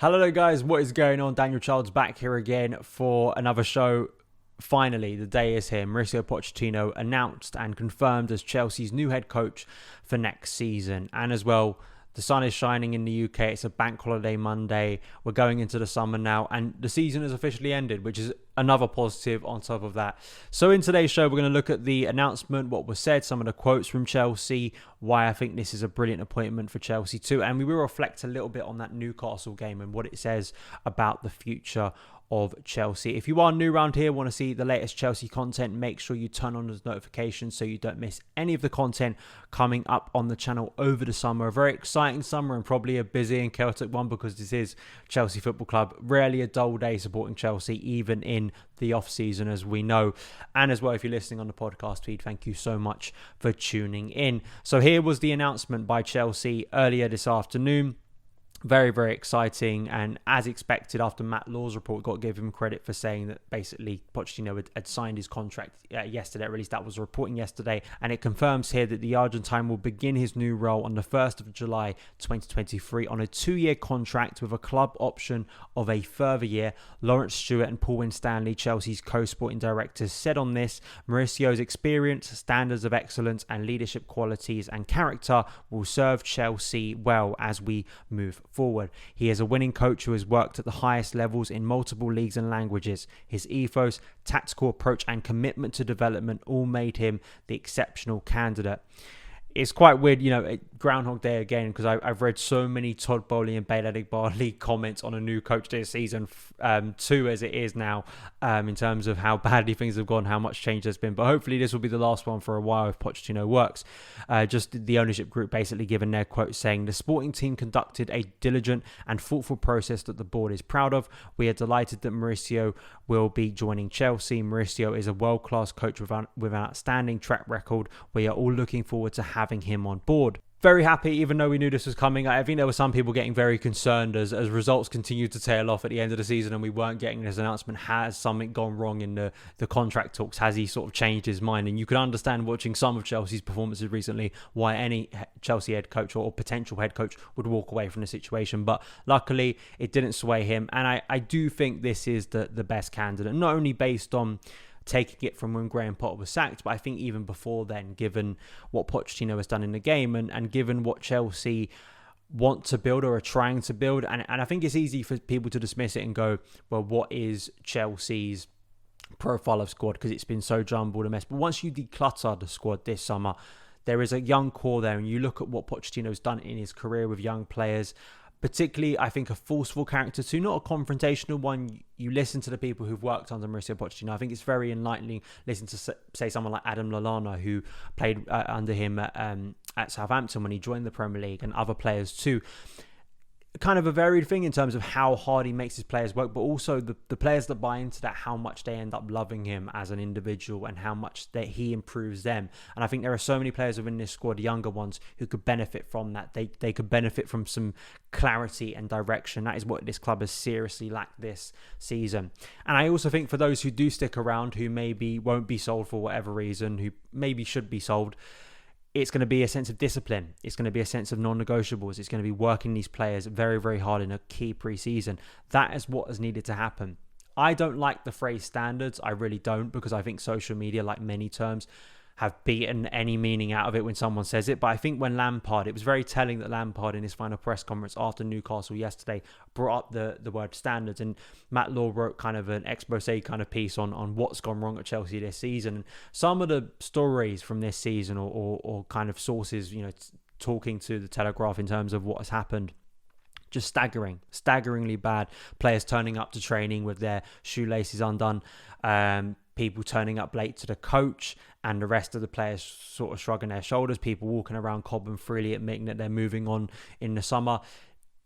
Hello there guys, what is going on? Daniel Childs back here again for another show. Finally, the day is here. Mauricio Pochettino announced and confirmed as Chelsea's new head coach for next season. And as well, the sun is shining in the UK. It's a bank holiday Monday. We're going into the summer now and the season has officially ended, which is another positive on top of that. So in today's show, we're going to look at the announcement, what was said, some of the quotes from Chelsea, why I think this is a brilliant appointment for Chelsea too. And we will reflect a little bit on that Newcastle game and what it says about the future of Chelsea. If you are new around here, want to see the latest Chelsea content, make sure you turn on those notifications so you don't miss any of the content coming up on the channel over the summer. A very exciting summer and probably a busy and chaotic one because this is Chelsea Football Club. Rarely a dull day supporting Chelsea, even in the off season, as we know. And as well, if you're listening on the podcast feed, thank you so much for tuning in. So here was the announcement by Chelsea earlier this afternoon. Very, very exciting. And as expected, after Matt Law's report, got to give him credit for saying that basically Pochettino had signed his contract yesterday. At least that was reporting yesterday. And it confirms here that the Argentine will begin his new role on the 1st of July 2023 on a 2-year contract with a club option of a further year. Lawrence Stewart and Paul Winstanley, Chelsea's co-sporting directors, said on this, Mauricio's experience, standards of excellence and leadership qualities and character will serve Chelsea well as we move forward. He is a winning coach who has worked at the highest levels in multiple leagues and languages. His ethos, tactical approach and commitment to development all made him the exceptional candidate. It's quite weird, Groundhog Day again, because I've read so many Todd Boehly and Bail Adegbarli comments on a new coach this season, 2 as it is now, in terms of how badly things have gone, how much change there's been. But hopefully this will be the last one for a while if Pochettino works. Just the ownership group basically given their quote saying, the sporting team conducted a diligent and thoughtful process that the board is proud of. We are delighted that Mauricio will be joining Chelsea. Mauricio is a world-class coach with an outstanding track record. We are all looking forward to having him on board. Very happy, even though we knew this was coming. I think there were some people getting very concerned as results continued to tail off at the end of the season and we weren't getting this announcement. Has something gone wrong in the contract talks? Has he sort of changed his mind? And you can understand watching some of Chelsea's performances recently why any Chelsea head coach or potential head coach would walk away from the situation. But luckily, it didn't sway him. And I do think this is the best candidate, not only based on taking it from when Graham Potter was sacked, but I think even before then, given what Pochettino has done in the game and given what Chelsea want to build or are trying to build. And I think it's easy for people to dismiss it and go, well, what is Chelsea's profile of squad? Because it's been so jumbled a mess. But once you declutter the squad this summer, there is a young core there. And you look at what Pochettino's done in his career with young players, particularly, I think, a forceful character too, not a confrontational one. You listen to the people who've worked under Mauricio Pochettino. I think it's very enlightening. Listen to, say, someone like Adam Lallana, who played under him at Southampton when he joined the Premier League, and other players too. Kind of a varied thing in terms of how hard he makes his players work, but also the players that buy into that, how much they end up loving him as an individual and how much that he improves them. And I think there are so many players within this squad, younger ones, who could benefit from that. They could benefit from some clarity and direction. That is what this club has seriously lacked this season. And I also think for those who do stick around, who maybe won't be sold for whatever reason, who maybe should be sold, it's going to be a sense of discipline. It's going to be a sense of non-negotiables. It's going to be working these players very, very hard in a key pre-season. That is what has needed to happen. I don't like the phrase standards. I really don't, because I think social media, like many terms, have beaten any meaning out of it when someone says it. But I think when Lampard, it was very telling that Lampard in his final press conference after Newcastle yesterday brought up the word standards, and Matt Law wrote kind of an expose kind of piece on what's gone wrong at Chelsea this season. And some of the stories from this season or kind of sources, talking to the Telegraph in terms of what has happened, just staggeringly bad. Players turning up to training with their shoelaces undone, people turning up late to the coach, and the rest of the players sort of shrugging their shoulders, people walking around Cobham freely admitting that they're moving on in the summer.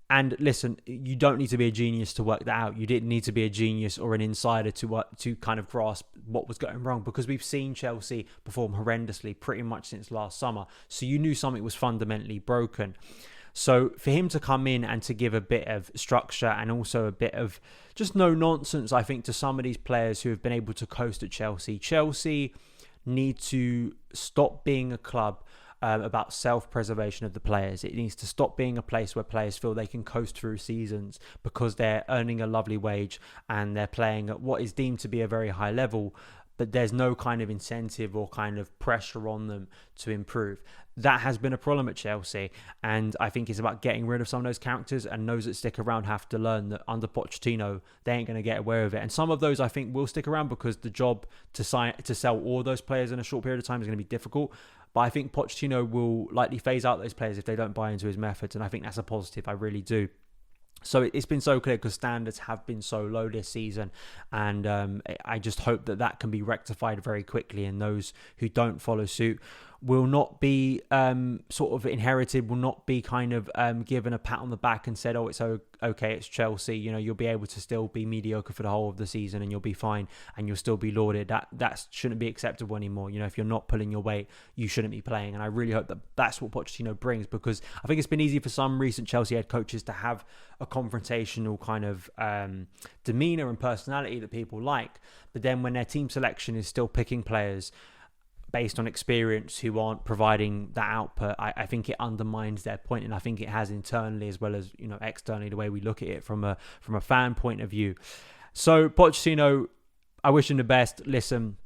And listen, you don't need to be a genius to work that out. You didn't need to be a genius or an insider to kind of grasp what was going wrong, because we've seen Chelsea perform horrendously pretty much since last summer. So you knew something was fundamentally broken. So for him to come in and to give a bit of structure and also a bit of just no nonsense, I think, to some of these players who have been able to coast at Chelsea. Chelsea need to stop being a club about self-preservation of the players. It needs to stop being a place where players feel they can coast through seasons because they're earning a lovely wage and they're playing at what is deemed to be a very high level, but there's no kind of incentive or kind of pressure on them to improve. That has been a problem at Chelsea, and I think it's about getting rid of some of those characters, and those that stick around have to learn that under Pochettino, they ain't going to get away with it. And some of those I think will stick around because the job to sell all those players in a short period of time is going to be difficult. But I think Pochettino will likely phase out those players if they don't buy into his methods, and I think that's a positive. I really do. So it's been so clear because standards have been so low this season, and I just hope that can be rectified very quickly, and those who don't follow suit will not be sort of inherited, will not be kind of given a pat on the back and said, oh, it's okay, it's Chelsea. You know, you'll be able to still be mediocre for the whole of the season and you'll be fine and you'll still be lauded. That shouldn't be acceptable anymore. You know, if you're not pulling your weight, you shouldn't be playing. And I really hope that that's what Pochettino brings, because I think it's been easy for some recent Chelsea head coaches to have a confrontational kind of demeanour and personality that people like. But then when their team selection is still picking players based on experience who aren't providing that output, I think it undermines their point, and I think it has internally as well as, you know, externally, the way we look at it from a fan point of view. So Pochettino, I wish him the best. Listen,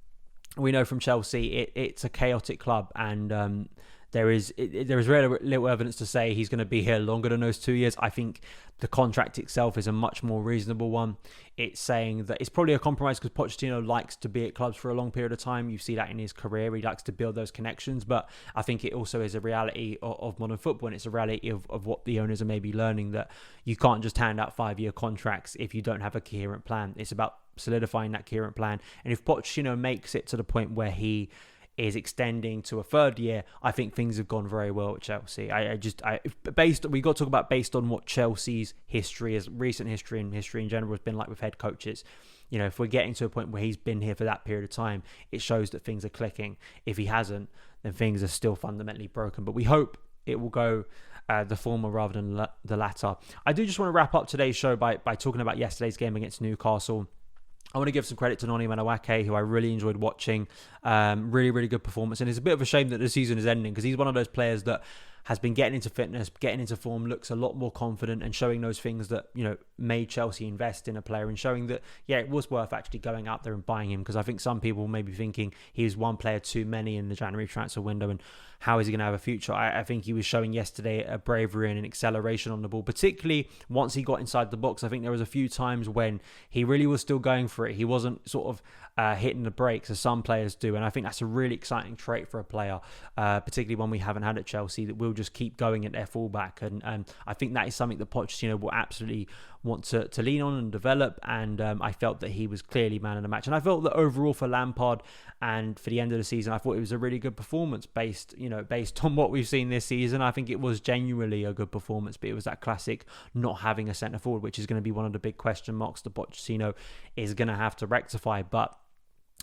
we know from Chelsea it's a chaotic club, and there is very little evidence to say he's going to be here longer than those 2 years. I think the contract itself is a much more reasonable one. It's saying that it's probably a compromise because Pochettino likes to be at clubs for a long period of time. You see that in his career. He likes to build those connections. But I think it also is a reality of modern football, and it's a reality of what the owners are maybe learning, that you can't just hand out 5-year contracts if you don't have a coherent plan. It's about solidifying that coherent plan. And if Pochettino makes it to the point where he is extending to a third year, I think things have gone very well at Chelsea. We got to talk about based on what Chelsea's history is, recent history and history in general has been like with head coaches. You know, if we're getting to a point where he's been here for that period of time, it shows that things are clicking. If he hasn't, then things are still fundamentally broken. But we hope it will go the former rather than the latter. I do just want to wrap up today's show by talking about yesterday's game against Newcastle. I want to give some credit to Noni Manawake, who I really enjoyed watching. Really, really good performance. And it's a bit of a shame that the season is ending, because he's one of those players that has been getting into fitness, getting into form, looks a lot more confident, and showing those things that, you know, made Chelsea invest in a player, and showing that, yeah, it was worth actually going out there and buying him. Because I think some people may be thinking he was one player too many in the January transfer window, and how is he going to have a future? I think he was showing yesterday a bravery and an acceleration on the ball, particularly once he got inside the box. I think there was a few times when he really was still going for it. He wasn't sort of hitting the brakes as some players do, and I think that's a really exciting trait for a player, particularly one we haven't had at Chelsea, that will just keep going at their fullback. And I think that is something that Pochettino will absolutely want to lean on and develop, and I felt that he was clearly man of the match. And I felt that overall for Lampard and for the end of the season, I thought it was a really good performance based on what we've seen this season. I think it was genuinely a good performance, but it was that classic not having a centre forward, which is going to be one of the big question marks that Pochettino is going to have to rectify. But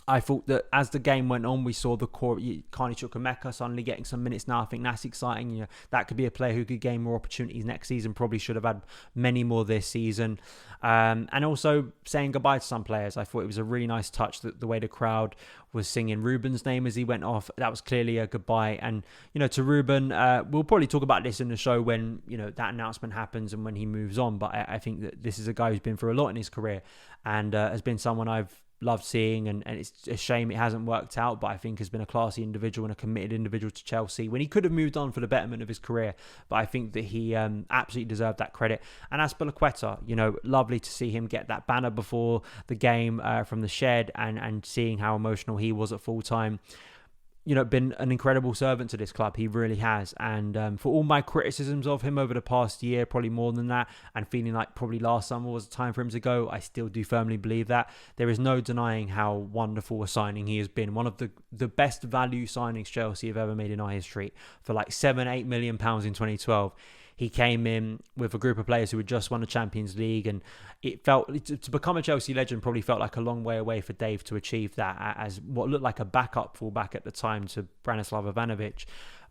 I thought that as the game went on, we saw the core Carney Chukwuemeka suddenly getting some minutes now. I think that's exciting. You know, that could be a player who could gain more opportunities next season. Probably should have had many more this season. And also saying goodbye to some players. I thought it was a really nice touch that the way the crowd was singing Ruben's name as he went off. That was clearly a goodbye. And, you know, to Ruben, we'll probably talk about this in the show when, you know, that announcement happens and when he moves on. But I think that this is a guy who's been through a lot in his career, and has been someone I've loved seeing, and it's a shame it hasn't worked out, but I think has been a classy individual and a committed individual to Chelsea when he could have moved on for the betterment of his career. But I think that he absolutely deserved that credit. And Azpilicueta, you know, lovely to see him get that banner before the game from the shed, and seeing how emotional he was at full time. You know, been an incredible servant to this club. He really has. And for all my criticisms of him over the past year, probably more than that, and feeling like probably last summer was the time for him to go, I still do firmly believe that. There is no denying how wonderful a signing he has been. One of the best value signings Chelsea have ever made in our history, for like £7-8 million in 2012. He came in with a group of players who had just won the Champions League, and it felt to become a Chelsea legend probably felt like a long way away for Dave to achieve that as what looked like a backup fullback at the time to Branislav Ivanovic.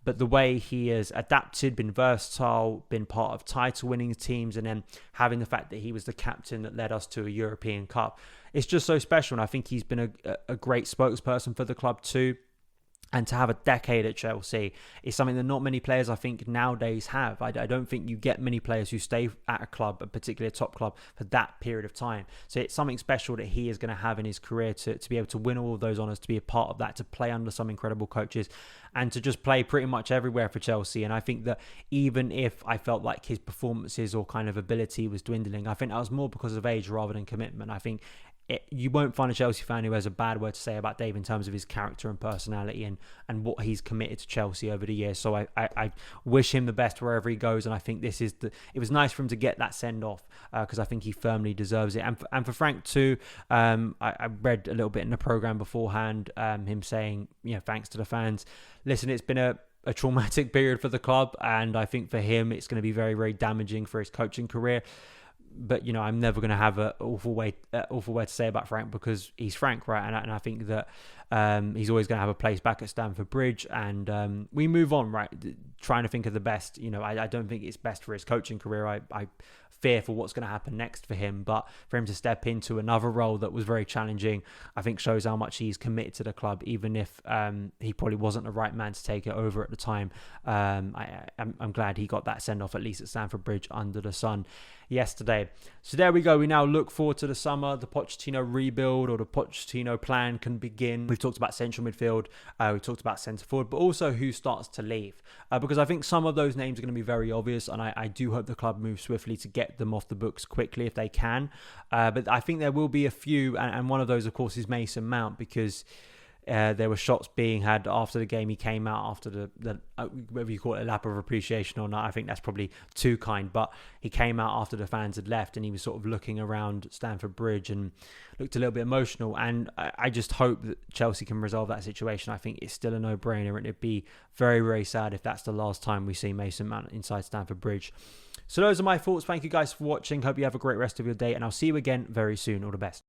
But the way he has adapted, been versatile, been part of title-winning teams, and then having the fact that he was the captain that led us to a European Cup, it's just so special. And I think he's been a great spokesperson for the club too. And to have a decade at Chelsea is something that not many players, I think, nowadays have. I don't think you get many players who stay at a club, particularly a top club, for that period of time. So it's something special that he is going to have in his career to be able to win all of those honours, to be a part of that, to play under some incredible coaches, and to just play pretty much everywhere for Chelsea. And I think that even if I felt like his performances or kind of ability was dwindling, I think that was more because of age rather than commitment. I think you won't find a Chelsea fan who has a bad word to say about Dave in terms of his character and personality and what he's committed to Chelsea over the years. So I wish him the best wherever he goes, and I think it was nice for him to get that send off because I think he firmly deserves it. And for Frank too, I read a little bit in the programme beforehand, him saying, thanks to the fans. Listen, it's been a traumatic period for the club, and I think for him it's going to be very, very damaging for his coaching career. But, I'm never going to have an awful way to say about Frank because he's Frank, right? And I think that he's always going to have a place back at Stamford Bridge. And we move on, right? Trying to think of the best. I don't think it's best for his coaching career. I fear for what's going to happen next for him. But for him to step into another role that was very challenging, I think shows how much he's committed to the club, even if he probably wasn't the right man to take it over at the time. I'm glad he got that send-off, at least at Stamford Bridge, under the sun yesterday. So there we go. We now look forward to the summer. The Pochettino rebuild or the Pochettino plan can begin. We've talked about central midfield. We've talked about centre forward, but also who starts to leave. Because I think some of those names are going to be very obvious, and I do hope the club moves swiftly to get them off the books quickly if they can. But I think there will be a few, and one of those, of course, is Mason Mount, because there were shots being had after the game. He came out after the whether you call it a lap of appreciation or not, I think that's probably too kind, but he came out after the fans had left and he was sort of looking around Stamford Bridge and looked a little bit emotional. And I just hope that Chelsea can resolve that situation. I think it's still a no-brainer, and it'd be very, very sad if that's the last time we see Mason Mount inside Stamford Bridge. So those are my thoughts. Thank you guys for watching. Hope you have a great rest of your day, and I'll see you again very soon. All the best.